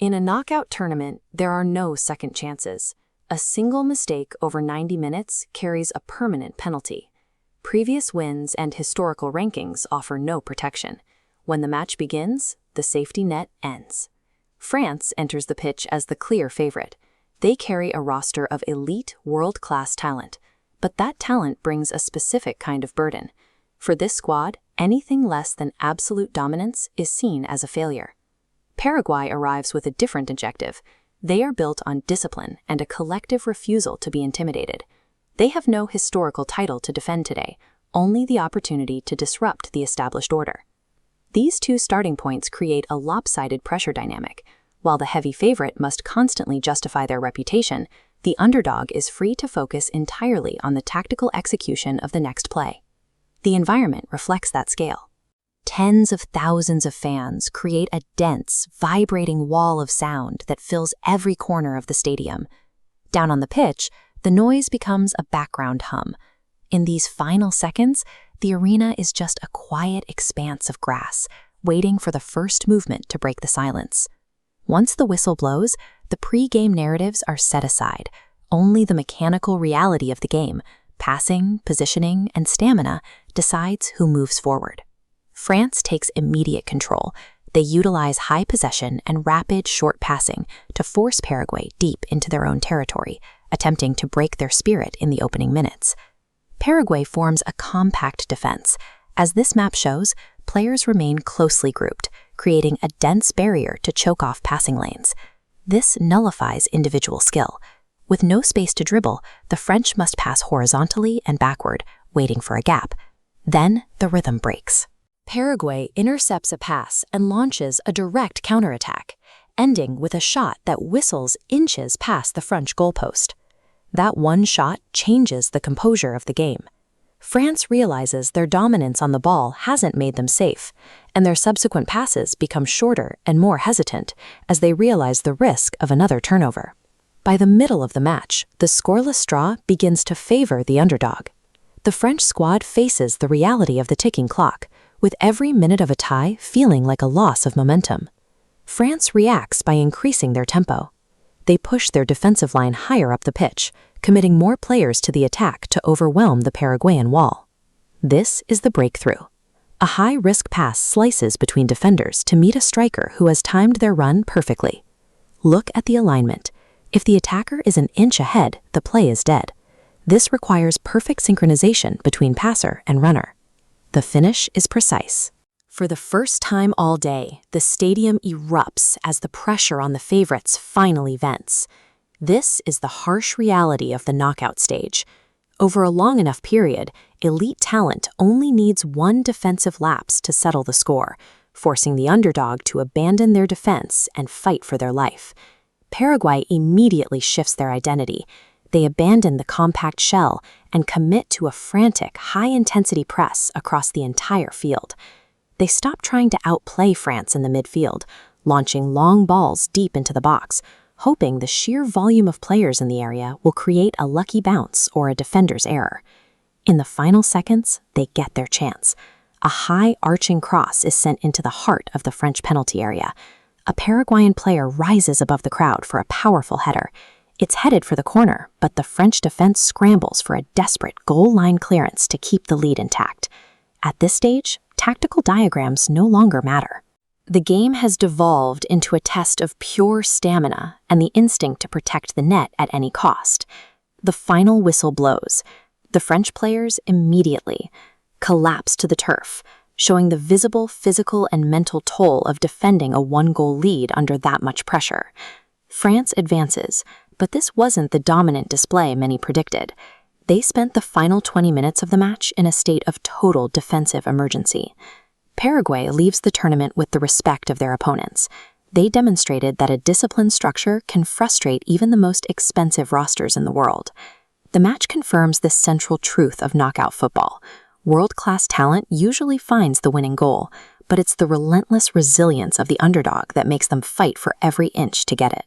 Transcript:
In a knockout tournament, there are no second chances. A single mistake over 90 minutes carries a permanent penalty. Previous wins and historical rankings offer no protection. When the match begins, the safety net ends. France enters the pitch as the clear favorite. They carry a roster of elite, world-class talent. But that talent brings a specific kind of burden. For this squad, anything less than absolute dominance is seen as a failure. Paraguay arrives with a different objective. They are built on discipline and a collective refusal to be intimidated. They have no historical title to defend today, only the opportunity to disrupt the established order. These two starting points create a lopsided pressure dynamic. While the heavy favorite must constantly justify their reputation, the underdog is free to focus entirely on the tactical execution of the next play. The environment reflects that scale. Tens of thousands of fans create a dense, vibrating wall of sound that fills every corner of the stadium. Down on the pitch, the noise becomes a background hum. In these final seconds, the arena is just a quiet expanse of grass, waiting for the first movement to break the silence. Once the whistle blows, the pre-game narratives are set aside. Only the mechanical reality of the game, passing, positioning, and stamina, decides who moves forward. France takes immediate control. They utilize high possession and rapid short passing to force Paraguay deep into their own territory, attempting to break their spirit in the opening minutes. Paraguay forms a compact defense. As this map shows, players remain closely grouped, creating a dense barrier to choke off passing lanes. This nullifies individual skill. With no space to dribble, the French must pass horizontally and backward, waiting for a gap. Then the rhythm breaks. Paraguay intercepts a pass and launches a direct counterattack, ending with a shot that whistles inches past the French goalpost. That one shot changes the composure of the game. France realizes their dominance on the ball hasn't made them safe, and their subsequent passes become shorter and more hesitant as they realize the risk of another turnover. By the middle of the match, the scoreless draw begins to favor the underdog. The French squad faces the reality of the ticking clock, with every minute of a tie feeling like a loss of momentum. France reacts by increasing their tempo. They push their defensive line higher up the pitch, committing more players to the attack to overwhelm the Paraguayan wall. This is the breakthrough. A high-risk pass slices between defenders to meet a striker who has timed their run perfectly. Look at the alignment. If the attacker is an inch ahead, the play is dead. This requires perfect synchronization between passer and runner. The finish is precise. For the first time all day, the stadium erupts as the pressure on the favorites finally vents. This is the harsh reality of the knockout stage. Over a long enough period, elite talent only needs one defensive lapse to settle the score, forcing the underdog to abandon their defense and fight for their life. Paraguay immediately shifts their identity. They abandon the compact shell and commit to a frantic, high-intensity press across the entire field. They stop trying to outplay France in the midfield, launching long balls deep into the box, hoping the sheer volume of players in the area will create a lucky bounce or a defender's error. In the final seconds, they get their chance. A high arching cross is sent into the heart of the French penalty area. A Paraguayan player rises above the crowd for a powerful header. It's headed for the corner, but the French defense scrambles for a desperate goal line clearance to keep the lead intact. At this stage, tactical diagrams no longer matter. The game has devolved into a test of pure stamina and the instinct to protect the net at any cost. The final whistle blows. The French players immediately collapse to the turf, showing the visible physical and mental toll of defending a one-goal lead under that much pressure. France advances, but this wasn't the dominant display many predicted. They spent the final 20 minutes of the match in a state of total defensive emergency. Paraguay leaves the tournament with the respect of their opponents. They demonstrated that a disciplined structure can frustrate even the most expensive rosters in the world. The match confirms this central truth of knockout football. World-class talent usually finds the winning goal, but it's the relentless resilience of the underdog that makes them fight for every inch to get it.